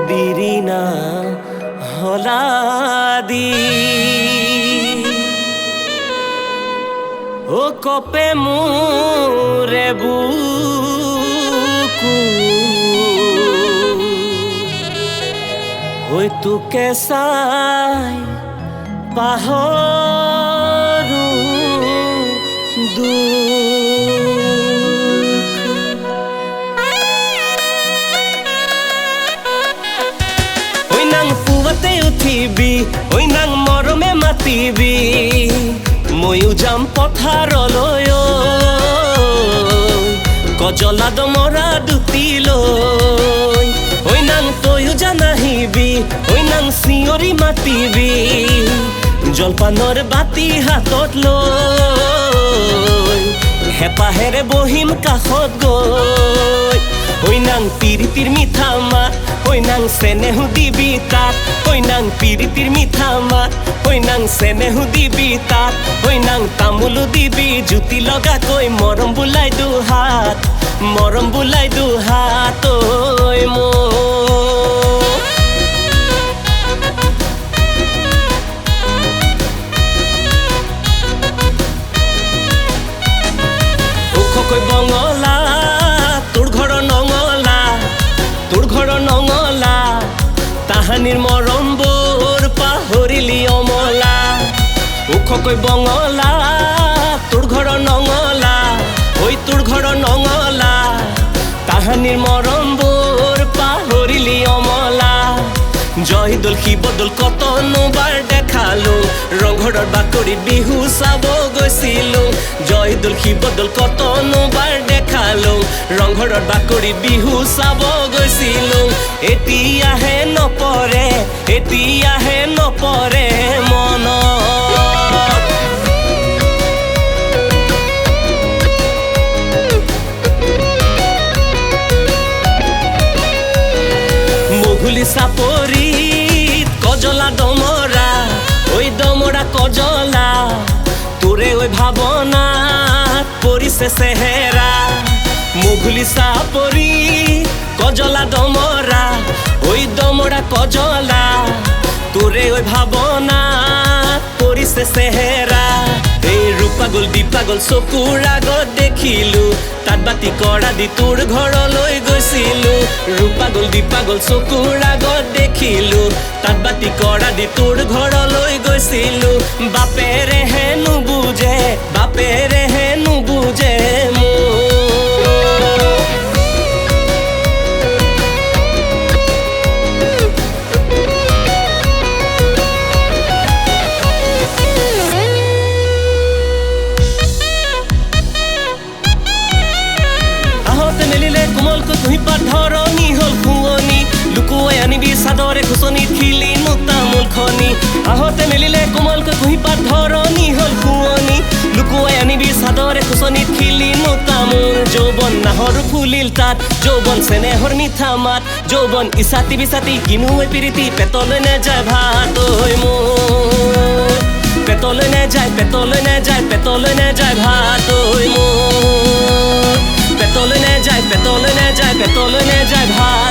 বিৰিনা হলাদি ও কপে মোৰে বুকু ওই তোকে চাই পাহৰো ওই নাং পুৱাতে উঠিবি ওই নাং মৰমে মাতিবি ময়ো যাম পথাৰলৈ কজলা দমৰা দুটি লৈ ওই নাং তয়ো জানাহিবি ওই নাং চিঞৰি মাতিবি জলপানৰ বাতি হাতত লৈ হেপাহেৰে বহিম কাষত গৈ ওই নাং পিৰিতিৰ মিঠা মাত ওই নাং চেনেহু দিবি তাত ওই নাং পিৰিতিৰ মিঠা মাত ওই নাং চেনেহু দিবি তাত ওই নাং তামোলো দিবি জুতি লগাকৈ মৰম বুলাই দুহাত ঐ ওখকৈ বঙলা তোৰ ঘৰৰ নঙলা তাহানিৰ মৰমবোৰ পাহৰিলি অমলা ওখকৈ বঙলা তোৰ ঘৰৰ নঙলা ঐ তোৰ ঘৰৰ নঙলা তাহানিৰ মৰমবোৰ পাহৰিলি অমলা জয়দৌল শিৱদৌল কতনোবাৰ দেখালো ৰংঘৰৰ বাকৰিত বিহু চাব গৈছিলো জয়দৌল শিৱদৌল কতনোবাৰ দেখালো ৰংঘৰৰ বাকৰিত বিহু চাব গৈছিলো এতিয়াহে নপৰে মনত মগুলি চাপৰিত কজলা দমৰা ওই দমৰা কজলা তোৰে ওই ভাৱনাত পৰিছে চেহেৰা মগুলি চাপৰিত কজলা দমৰা ওই দমৰা কজলা তোৰে ওই ভাৱনাত পৰিছে চেহেৰা এই ৰূপাগল দীপাগল চকুৰ আগত দেখিলো তাত বাতি কৰা দি তোৰ ঘৰলৈ গৈছিলো ৰূপাগল দীপাগল চকুৰ আগত দেখিলো তাত বাতি কৰা দি তোৰ ঘৰলৈ গৈছিলো বাপেৰেহে নুবুজে ধৰণী হল শুৱনি লুকুৱাই আনিবি চাদৰে খুচনিত খিলিনো তামোল খনি আহোঁতে মেলিলে কোমলকৈ কুঁহিপাত ধৰণী হল শুৱনি লুকুৱাই আনিবি চাদৰে খুচনিত খিলিনো তামোল যৌৱন নাহৰো ফুলিল তাত যৌৱন চেনেহৰ মিঠা মাত যৌৱন ইছাতি বিচাতি কিনুৱে পিৰিতি পেটলৈ নেযায় ভাত ঐ মোৰ পেটলৈ নেযায় ভাত ঐ মোৰ পেটলৈ নেযায় ভাত